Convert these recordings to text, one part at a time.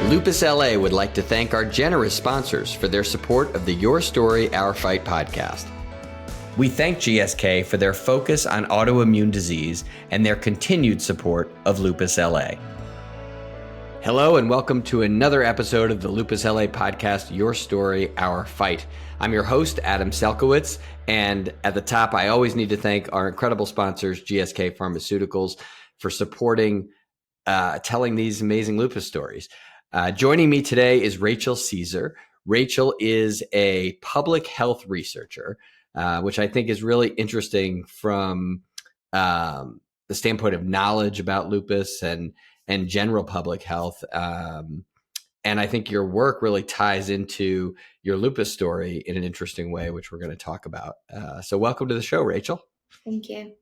Lupus LA would like to thank our generous sponsors for their support of the Your Story, Our Fight podcast. We thank GSK for their focus on autoimmune disease and their continued support of Lupus LA. Hello and welcome to another episode of the Lupus LA podcast, Your Story, Our Fight. I'm your host, Adam Selkowitz, and at the top, I always need to thank our incredible sponsors, GSK Pharmaceuticals, for supporting telling these amazing lupus stories. Joining me today is Rachel Ceasar. Rachel is a public health researcher, which I think is really interesting from the standpoint of knowledge about lupus and general public health. And I think your work really ties into your lupus story in an interesting way, which we're going to talk about. So welcome to the show, Rachel. Thank you.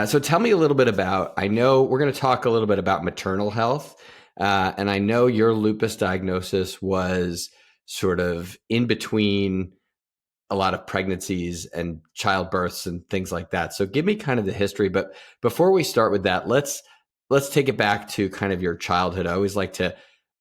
So tell me a little bit about, I know we're going to talk a little bit about maternal health. And I know your lupus diagnosis was sort of in between a lot of pregnancies and childbirths and things like that. So give me kind of the history. But before we start with that, let's take it back to kind of your childhood. I always like to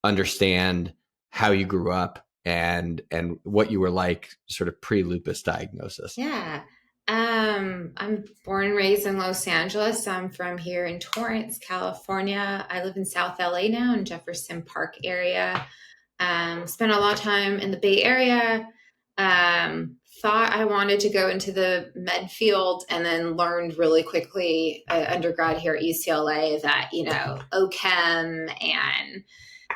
understand how you grew up and what you were like sort of pre-lupus diagnosis. Yeah. I'm born and raised in Los Angeles. I'm from here in Torrance, California. I live in South LA now in Jefferson Park area. Spent a lot of time in the Bay Area. Thought I wanted to go into the med field and then learned really quickly undergrad here at UCLA that, OChem and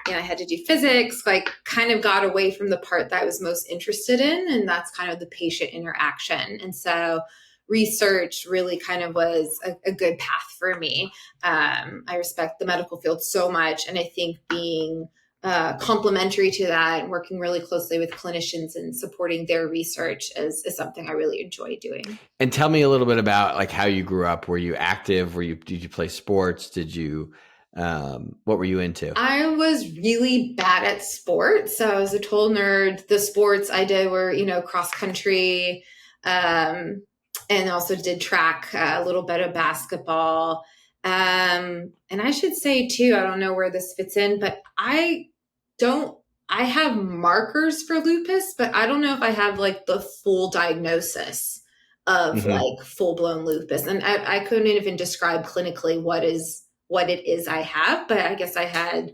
I had to do physics, like kind of got away from the part that I was most interested in. And that's kind of the patient interaction. And so research really kind of was a good path for me. I respect the medical field so much. And I think being complementary to that and working really closely with clinicians and supporting their research is something I really enjoy doing. And tell me a little bit about like how you grew up. Were you active? Did you play sports? What were you into? I was really bad at sports. So I was a total nerd. The sports I did were, cross country, and also did track, a little bit of basketball. And I should say too, I don't know where this fits in, but I have markers for lupus, but I don't know if I have like the full diagnosis of like full blown lupus. And I couldn't even describe clinically what it is I have, but I guess I had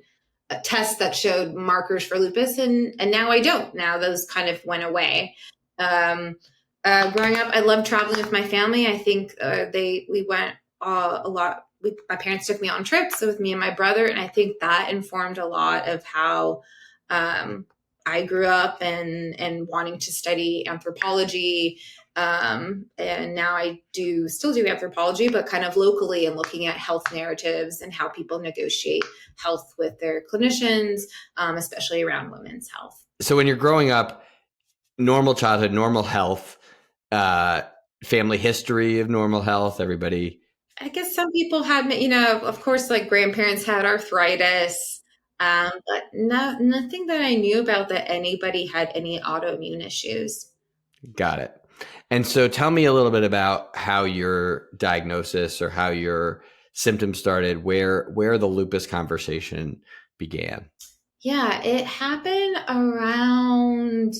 a test that showed markers for lupus and now I don't. Now those kind of went away. Growing up, I loved traveling with my family. I think we went a lot. My parents took me on trips with me and my brother, and I think that informed a lot of how I grew up and wanting to study anthropology. And now I still do anthropology, but kind of locally and looking at health narratives and how people negotiate health with their clinicians, especially around women's health. So when you're growing up, normal childhood, normal health, family history of normal health, everybody. I guess some people had, of course, like grandparents had arthritis, but nothing that I knew about that anybody had any autoimmune issues. Got it. And so tell me a little bit about how your diagnosis or how your symptoms started, where the lupus conversation began. Yeah, it happened around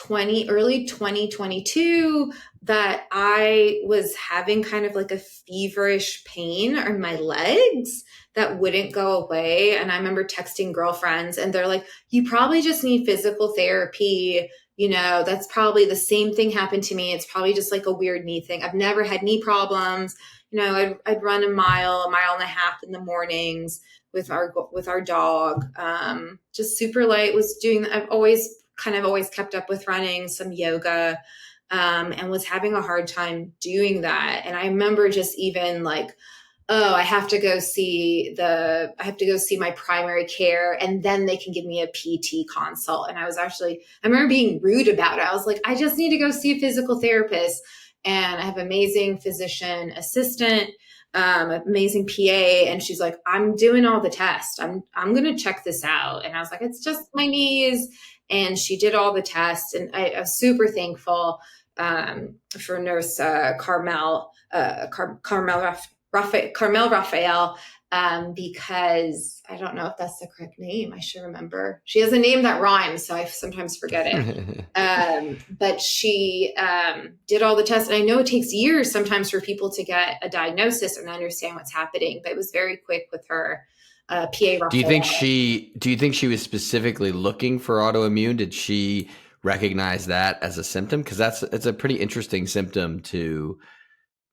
early 2022 that I was having kind of like a feverish pain in my legs that wouldn't go away. And I remember texting girlfriends and they're like, you probably just need physical therapy. That's probably the same thing happened to me. It's probably just like a weird knee thing. I've never had knee problems. I'd run a mile and a half in the mornings with our dog. Just super light, was doing, I've always kept up with running, some yoga, and was having a hard time doing that. And I remember just even like, I have to go see my primary care and then they can give me a PT consult. And I remember being rude about it. I was like, I just need to go see a physical therapist. And I have an amazing physician assistant, amazing PA. And she's like, I'm doing all the tests. I'm going to check this out. And I was like, it's just my knees. And she did all the tests. And I was super thankful for Nurse Carmel Raphael, because I don't know if that's the correct name. I should remember. She has a name that rhymes, so I sometimes forget it. But she did all the tests. And I know it takes years sometimes for people to get a diagnosis and understand what's happening, but it was very quick with her. PA Do you think she was specifically looking for autoimmune? Did she recognize that as a symptom? Because it's a pretty interesting symptom to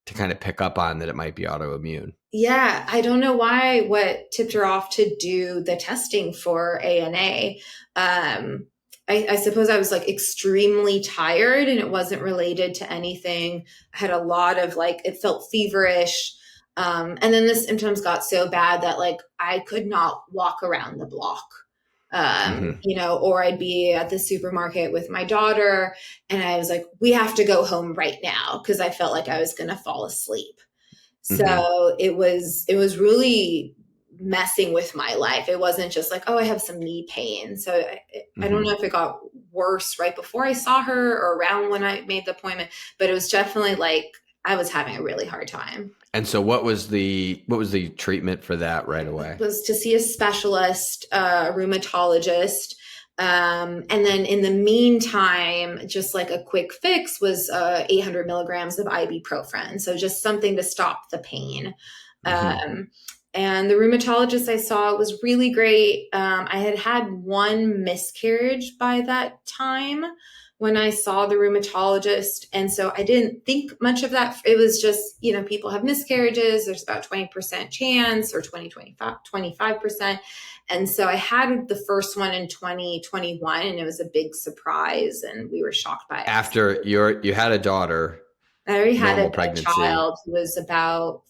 kind of pick up on, that it might be autoimmune. Yeah, I don't know what tipped her off to do the testing for ANA. I suppose I was like extremely tired, and it wasn't related to anything. I had a lot of it felt feverish. And then the symptoms got so bad that I could not walk around the block. Or I'd be at the supermarket with my daughter and I was like, we have to go home right now, because I felt like I was going to fall asleep. So it was really messing with my life. It wasn't just like, oh, I have some knee pain. So I don't know if it got worse right before I saw her or around when I made the appointment, but it was definitely I was having a really hard time. And so what was the treatment for that right away? It was to see a specialist, a rheumatologist. And then in the meantime, just a quick fix was 800 milligrams of ibuprofen. So just something to stop the pain. And the rheumatologist I saw was really great. I had one miscarriage by that time when I saw the rheumatologist. And so I didn't think much of that. It was just, people have miscarriages. There's about 20% chance, or 25%. And so I had the first one in 2021, and it was a big surprise, and we were shocked by it. After you had a daughter. I already had a child who was about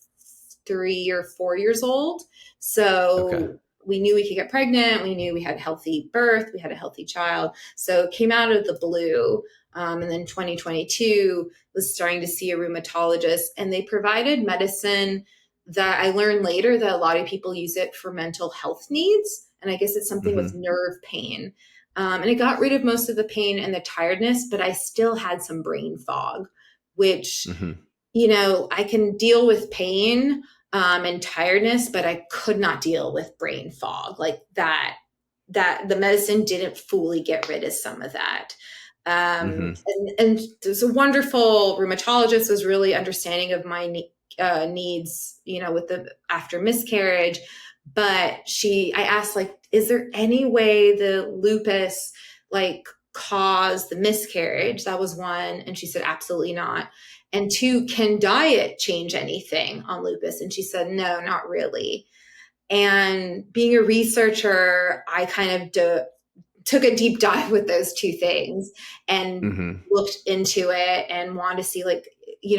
3 or 4 years old. So we knew we could get pregnant. We knew we had a healthy birth. We had a healthy child. So it came out of the blue. And then 2022 was starting to see a rheumatologist, and they provided medicine that I learned later that a lot of people use it for mental health needs. And I guess it's something with nerve pain. And it got rid of most of the pain and the tiredness, but I still had some brain fog, which, I can deal with pain and tiredness, but I could not deal with brain fog that the medicine didn't fully get rid of some of that. And there's a wonderful rheumatologist, was really understanding of my needs, with after miscarriage. But I asked, is there any way the lupus caused the miscarriage? That was one. And she said, absolutely not. And two, can diet change anything on lupus? And she said, no, not really. And being a researcher, I kind of took a deep dive with those two things and looked into it and wanted to see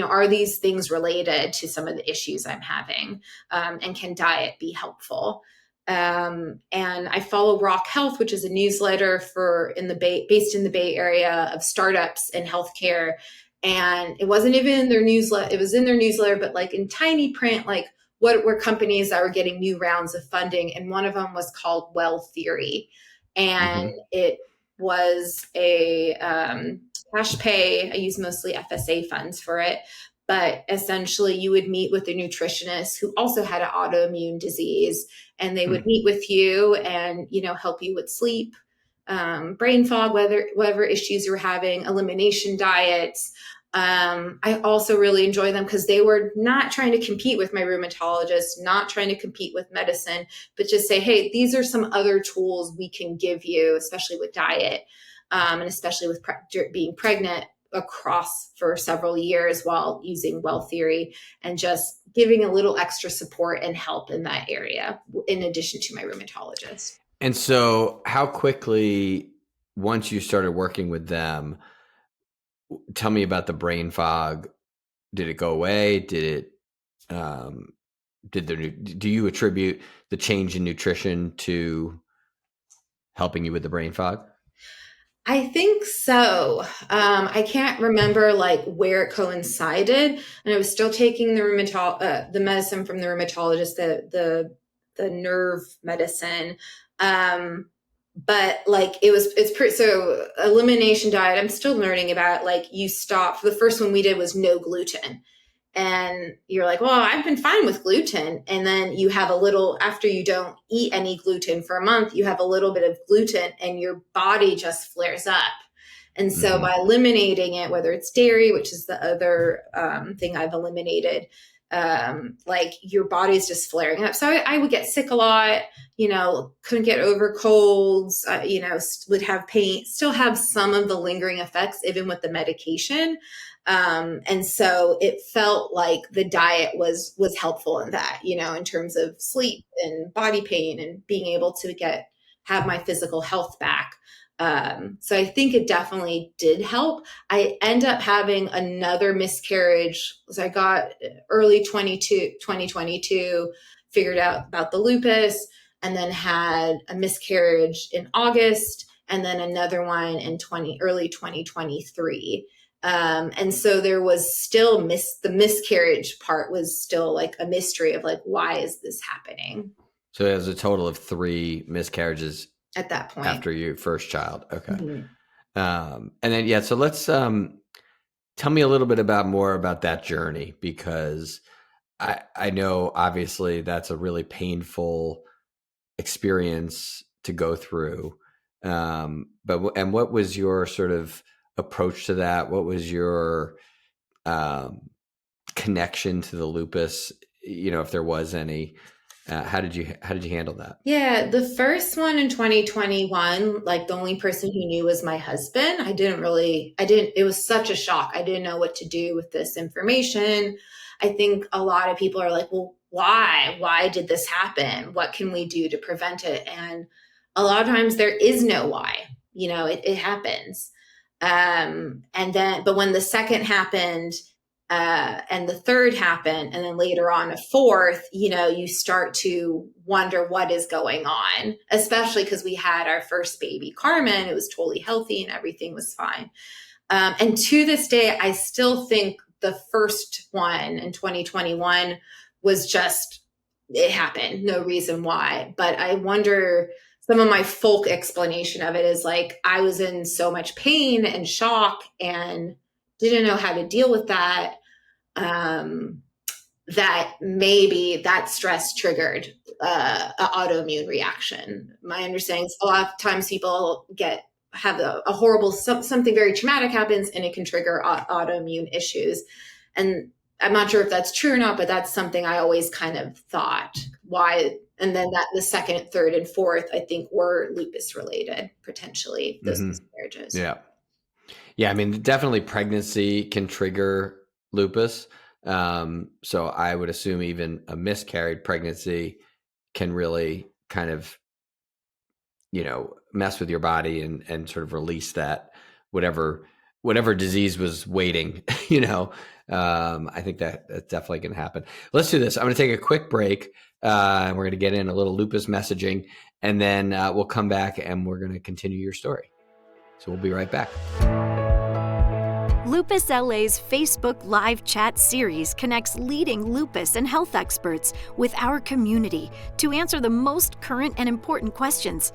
are these things related to some of the issues I'm having? And can diet be helpful? And I follow Rock Health, which is a newsletter based in the Bay Area of startups in healthcare. And it wasn't even in their newsletter. It was in their newsletter, but in tiny print, what were companies that were getting new rounds of funding. And one of them was called Well Theory. And it was a cash pay. I use mostly FSA funds for it. But essentially, you would meet with a nutritionist who also had an autoimmune disease, and they would meet with you and, help you with sleep, brain fog, whatever issues you were having, elimination diets. I also really enjoy them because they were not trying to compete with my rheumatologist, not trying to compete with medicine, but just say, hey, these are some other tools we can give you, especially with diet, and especially with being pregnant across for several years while using Well Theory, and just giving a little extra support and help in that area, in addition to my rheumatologist. And so how quickly, once you started working with them, tell me about the brain fog. Did it go away? Do you attribute the change in nutrition to helping you with the brain fog? I think so. I can't remember where it coincided, and I was still taking the medicine from the rheumatologist, the nerve medicine. But it's pretty, so elimination diet, I'm still learning about you stop. The first one we did was no gluten. and you're like, well, I've been fine with gluten. And then you have a little, after you don't eat any gluten for a month, you have a little bit of gluten and your body just flares up. And so by eliminating it, whether it's dairy, which is the other thing I've eliminated, like your body's just flaring up. So I would get sick a lot, couldn't get over colds, would have pain, still have some of the lingering effects, even with the medication. And so it felt like the diet was helpful in that, in terms of sleep and body pain and being able to have my physical health back. So I think it definitely did help. I end up having another miscarriage. So I got early 2022, figured out about the lupus, and then had a miscarriage in August, and then another one in early 2023. And so there was still the miscarriage part was still like a mystery of like, why is this happening? So it was a total of 3 miscarriages at that point after your first child. Okay. And then, so let's tell me a little bit more about that journey, because I know obviously that's a really painful experience to go through. And what was your sort of approach to that? What was your connection to the lupus? If there was any. How did you handle that? Yeah, the first one in 2021, like the only person who knew was my husband. It was such a shock. I didn't know what to do with this information. I think a lot of people are like, well, why? Why did this happen? What can we do to prevent it? And a lot of times there is no why. It happens. But when the second happened, and the third happened, and then later on a fourth, you start to wonder what is going on, especially because we had our first baby, Carmen. It was totally healthy and everything was fine. And to this day, I still think the first one in 2021 was just, it happened, no reason why. But I wonder, some of my folk explanation of it is like, I was in so much pain and shock and didn't know how to deal with that. That maybe that stress triggered an autoimmune reaction. My understanding is a lot of times people have a horrible, something very traumatic happens and it can trigger autoimmune issues. And I'm not sure if that's true or not, but that's something I always kind of thought why. And then that the second, third, and fourth, I think were lupus related, potentially, those miscarriages. Yeah. Yeah. I mean, definitely pregnancy can trigger lupus. So I would assume even a miscarried pregnancy can really kind of, mess with your body and sort of release that whatever disease was waiting, I think that's definitely going to happen. Let's do this. I'm going to take a quick break. We're going to get in a little lupus messaging, and then we'll come back and we're going to continue your story. So we'll be right back. Lupus LA's Facebook Live Chat series connects leading lupus and health experts with our community to answer the most current and important questions.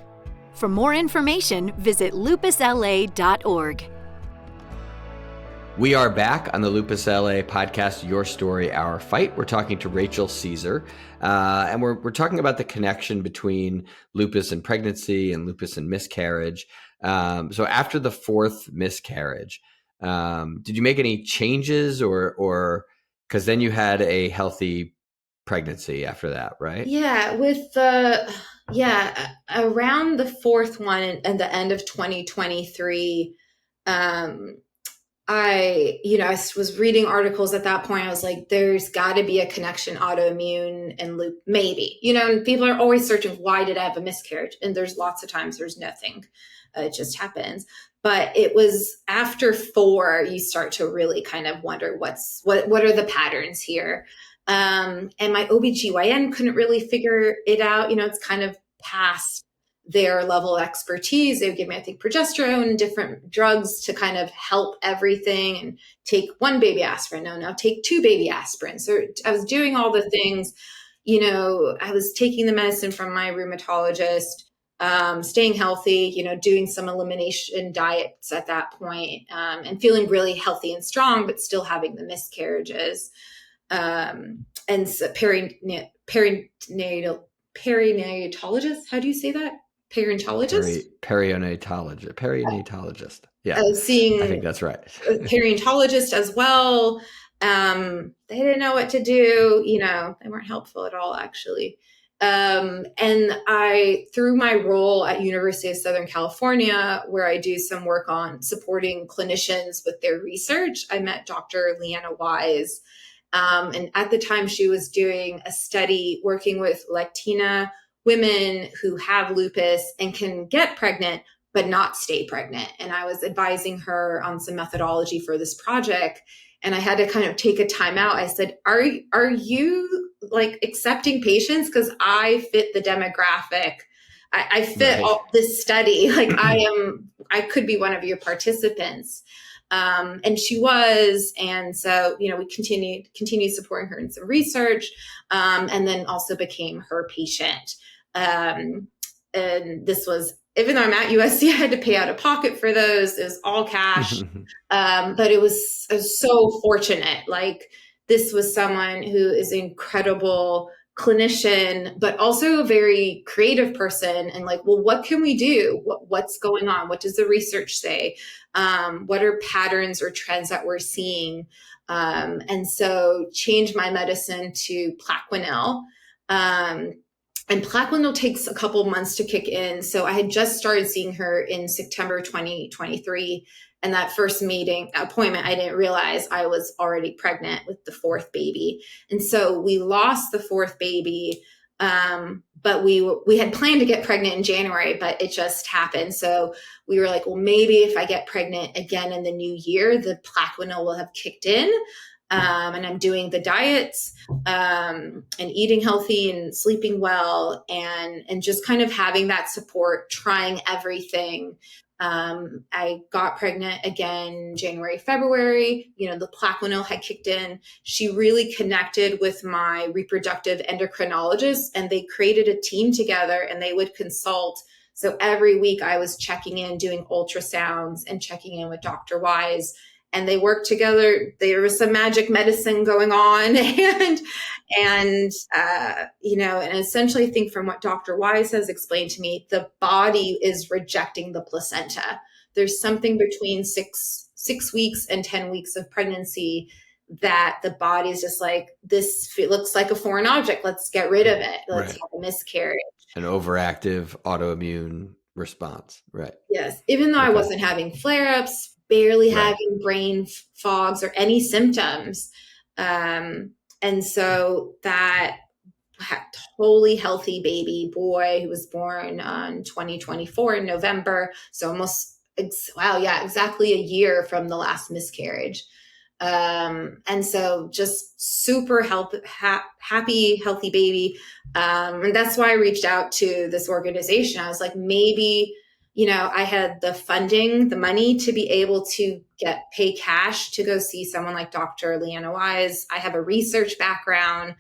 For more information, visit lupusla.org. We are back on the Lupus LA podcast, Your Story, Our Fight. We're talking to Rachel Ceasar, and we're talking about the connection between lupus and pregnancy and lupus and miscarriage. So after the fourth miscarriage, did you make any changes or because then you had a healthy pregnancy after that, right? Yeah, around the fourth one and the end of 2023, I was reading articles at that point. I was like, there's got to be a connection, autoimmune and loop, maybe, and people are always searching, why did I have a miscarriage? And there's lots of times there's nothing. It just happens. But it was after 4, you start to really kind of wonder what are the patterns here? And my OBGYN couldn't really figure it out. It's kind of past their level of expertise. They would give me, I think, progesterone and different drugs to kind of help everything, and take 1 baby aspirin. No, now take 2 baby aspirins. So I was doing all the things, I was taking the medicine from my rheumatologist, staying healthy, doing some elimination diets at that point, and feeling really healthy and strong, but still having the miscarriages. and so perinatologist. How do you say that? Perinatologist? Perinatalogist. Yeah, I think Seeing that's right. a perinatologist as well. They didn't know what to do. They weren't helpful at all, actually. And through my role at University of Southern California, where I do some work on supporting clinicians with their research, I met Dr. Leanna Wise. And at the time, she was doing a study working with Latina women who have lupus and can get pregnant, but not stay pregnant. And I was advising her on some methodology for this project. And I had to kind of take a time out. I said, are you like accepting patients? Because I fit the demographic. I fit all this study. Like I could be one of your participants. And she was. And so, we continued supporting her in some research, and then also became her patient. And this was, even though I'm at USC, I had to pay out of pocket for those. It was all cash. But I was so fortunate. Like, this was someone who is an incredible clinician, but also a very creative person. And like, well, what can we do? What's going on? What does the research say? What are patterns or trends that we're seeing? And so changed my medicine to Plaquenil. And Plaquenil takes a couple months to kick in. So I had just started seeing her in September 2023. And that first appointment, I didn't realize I was already pregnant with the fourth baby. And so we lost the fourth baby. But we had planned to get pregnant in January, but it just happened. So we were like, well, maybe if I get pregnant again in the new year, the Plaquenil will have kicked in. And I'm doing the diets, and eating healthy and sleeping well, and just kind of having that support, trying everything. I got pregnant again January, February. The Plaquenil had kicked in. She really connected with my reproductive endocrinologist, and they created a team together, and they would consult. So every week I was checking in, doing ultrasounds and checking in with Dr. Wise. And they worked together. There was some magic medicine going on. And essentially I think from what Dr. Wise has explained to me, the body is rejecting the placenta. There's something between six weeks and 10 weeks of pregnancy that the body is just like, this looks like a foreign object. Let's get rid of it. Let's have a miscarriage. An overactive autoimmune response. Right. Yes. Even though I wasn't having flare-ups, barely having brain fogs or any symptoms. And so that totally healthy baby boy who was born on 2024 in November. So exactly a year from the last miscarriage. And so just super happy, healthy baby. And that's why I reached out to this organization. I was like, maybe, I had the funding, the money to be able to pay cash to go see someone like Dr. Leanna Wise. I have a research background.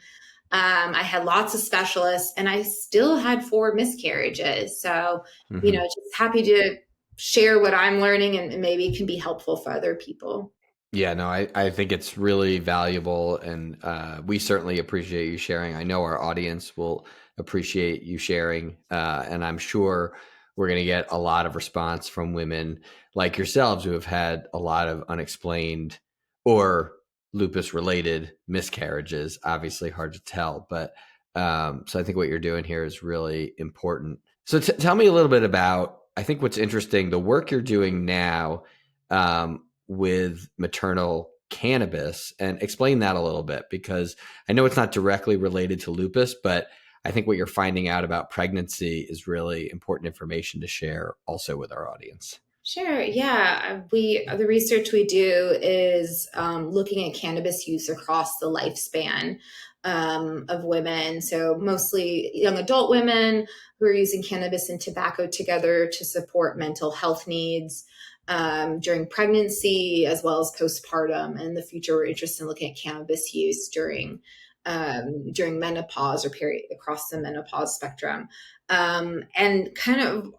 I had lots of specialists, and I still had 4 miscarriages. So, just happy to share what I'm learning, and maybe it can be helpful for other people. Yeah, no, I think it's really valuable, and we certainly appreciate you sharing. I know our audience will appreciate you sharing, and I'm sure we're going to get a lot of response from women like yourselves who have had a lot of unexplained or lupus-related miscarriages. Obviously hard to tell, but so I think what you're doing here is really important. So tell me a little bit about, I think what's interesting, the work you're doing now with maternal cannabis, and explain that a little bit, because I know it's not directly related to lupus, but I think what you're finding out about pregnancy is really important information to share also with our audience. Sure. Yeah. The research we do is looking at cannabis use across the lifespan of women. So mostly young adult women who are using cannabis and tobacco together to support mental health needs during pregnancy, as well as postpartum. And in the future, we're interested in looking at cannabis use during menopause or period across the menopause spectrum. And kind of,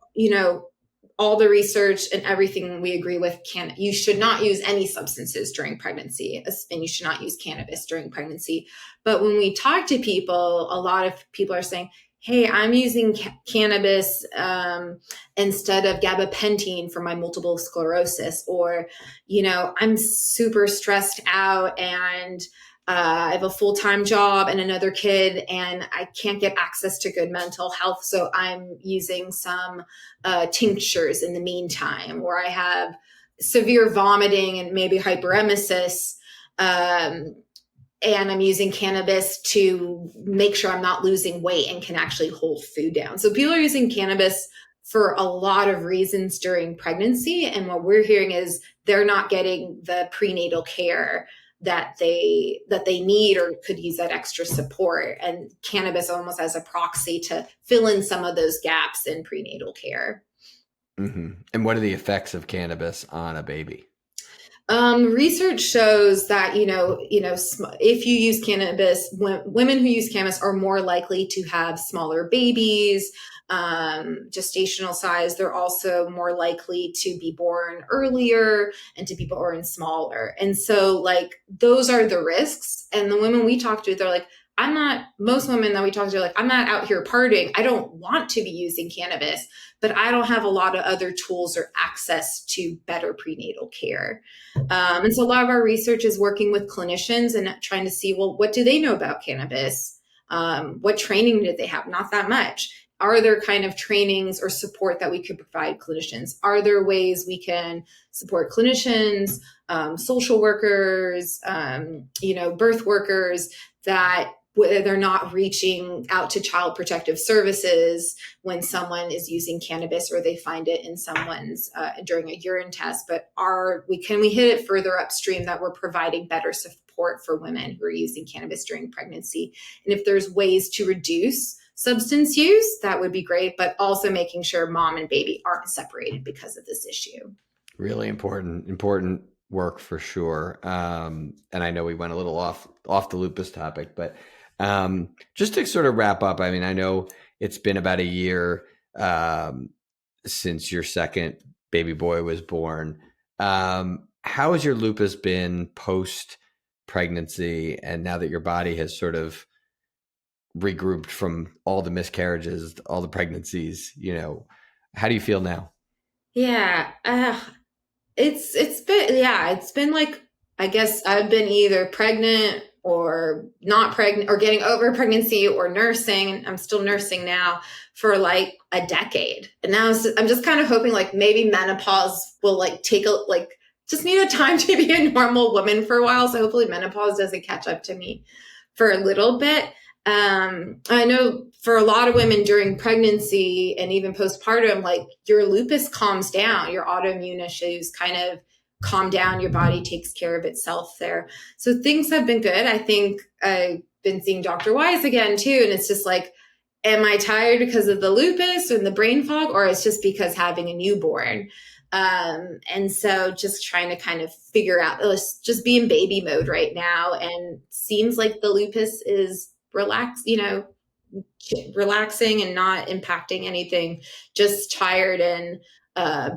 all the research and everything we agree with, you should not use any substances during pregnancy, and you should not use cannabis during pregnancy. But when we talk to people, a lot of people are saying, hey, I'm using cannabis instead of gabapentin for my multiple sclerosis, or, I'm super stressed out and I have a full-time job and another kid, and I can't get access to good mental health. So I'm using some tinctures in the meantime, or I have severe vomiting and maybe hyperemesis. And I'm using cannabis to make sure I'm not losing weight and can actually hold food down. So people are using cannabis for a lot of reasons during pregnancy. And what we're hearing is they're not getting the prenatal care that they need, or could use that extra support. And cannabis almost as a proxy to fill in some of those gaps in prenatal care. Mm-hmm. And what are the effects of cannabis on a baby? Research shows that, if you use cannabis, women who use cannabis are more likely to have smaller babies, gestational size. They're also more likely to be born earlier and to be born smaller. And so those are the risks. And the women we talk to, they're like, most women that we talk to are like, I'm not out here partying. I don't want to be using cannabis, but I don't have a lot of other tools or access to better prenatal care. And so a lot of our research is working with clinicians and trying to see, well, what do they know about cannabis? What training did they have? Not that much. Are there kind of trainings or support that we could provide clinicians? Are there ways we can support clinicians, social workers, birth workers, that they're not reaching out to child protective services when someone is using cannabis, or they find it in someone's during a urine test, but can we hit it further upstream that we're providing better support for women who are using cannabis during pregnancy? And if there's ways to reduce substance use, that would be great, but also making sure mom and baby aren't separated because of this issue. Really important work for sure. And I know we went a little off the lupus topic, but just to sort of wrap up, I mean, I know it's been about a year since your second baby boy was born. How has your lupus been post pregnancy, and now that your body has sort of regrouped from all the miscarriages, all the pregnancies, how do you feel now? Yeah, it's been like, I guess I've been either pregnant or not pregnant, or getting over pregnancy, or nursing. And I'm still nursing now for like a decade. And now I'm just kind of hoping maybe menopause will just need a time to be a normal woman for a while. So hopefully menopause doesn't catch up to me for a little bit. I know for a lot of women during pregnancy and even postpartum, your lupus calms down, your autoimmune issues kind of calm down, your body takes care of itself there. So things have been good. I think I've been seeing Dr. Wise again too. And it's just am I tired because of the lupus and the brain fog, or it's just because having a newborn? And so just trying to kind of figure out, just be in baby mode right now. And seems like the lupus is relaxing and not impacting anything, just tired and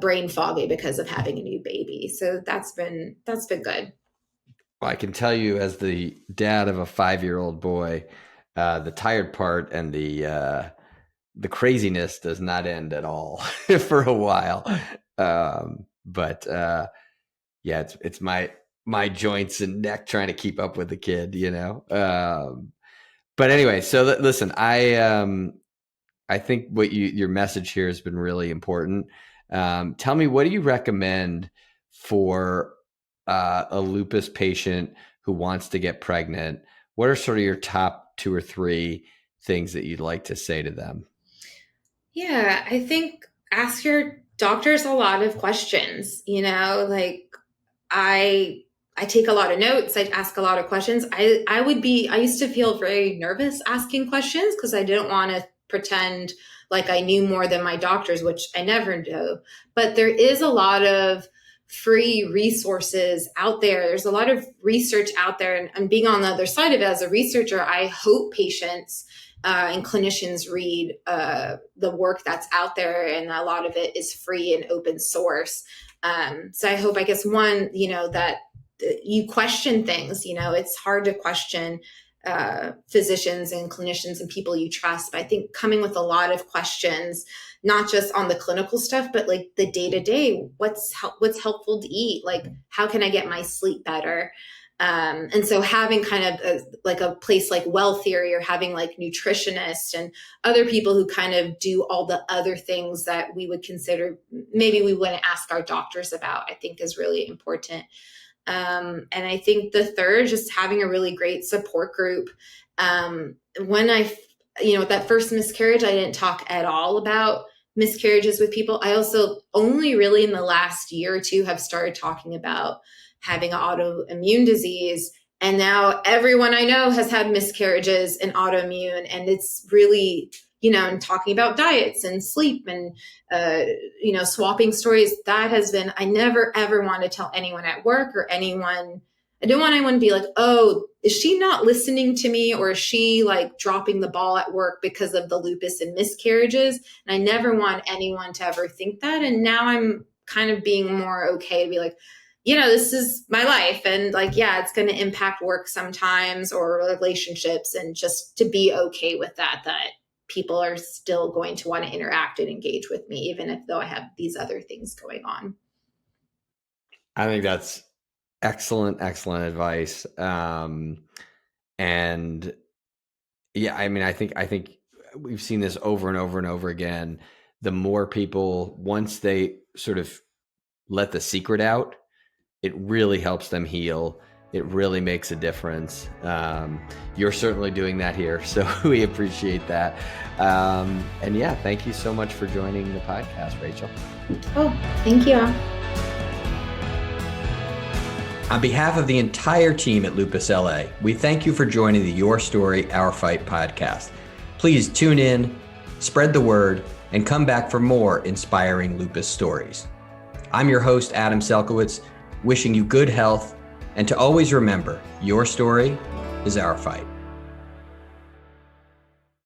brain foggy because of having a new baby. So that's been good. Well, I can tell you, as the dad of a 5-year-old boy, the tired part and the craziness does not end at all for a while. But it's my joints and neck trying to keep up with the kid, But anyway, so listen, I think your message here has been really important. Tell me, what do you recommend for a lupus patient who wants to get pregnant? What are sort of your top 2 or 3 things that you'd like to say to them? Yeah, I think ask your doctors a lot of questions. I take a lot of notes. I ask a lot of questions. I used to feel very nervous asking questions because I didn't want to pretend like I knew more than my doctors, which I never do. But there is a lot of free resources out there. There's a lot of research out there. And being on the other side of it as a researcher, I hope patients and clinicians read the work that's out there, and a lot of it is free and open source. So I hope, I guess, one, that you question things. It's hard to question physicians and clinicians and people you trust, but I think coming with a lot of questions, not just on the clinical stuff, but like the day-to-day, what's helpful to eat? Like, how can I get my sleep better? And so having kind of a place like Well Theory, or having like nutritionists and other people who kind of do all the other things that we would consider, maybe we wouldn't ask our doctors about, I think is really important. And I think the third, just having a really great support group. When with that first miscarriage, I didn't talk at all about miscarriages with people. I also only really in the last year or two have started talking about having an autoimmune disease. And now everyone I know has had miscarriages and autoimmune. And it's really, and talking about diets and sleep and, swapping stories. That has been, I never, ever want to tell anyone at work or anyone. I don't want anyone to be like, oh, is she not listening to me? Or is she like dropping the ball at work because of the lupus and miscarriages? And I never want anyone to ever think that. And now I'm kind of being more okay to be like, this is my life. And like, yeah, it's going to impact work sometimes or relationships, and just to be okay with that people are still going to want to interact and engage with me, even though I have these other things going on. I think that's excellent advice. And yeah, I mean, I think we've seen this over and over and over again. The more people, once they sort of let the secret out, it really helps them heal. It really makes a difference. You're certainly doing that here, so we appreciate that. And yeah, thank you so much for joining the podcast, Rachel. Oh, thank you. On behalf of the entire team at Lupus LA, we thank you for joining the Your Story, Our Fight podcast. Please tune in, spread the word, and come back for more inspiring lupus stories. I'm your host, Adam Selkowitz, wishing you good health, and to always remember, your story is our fight.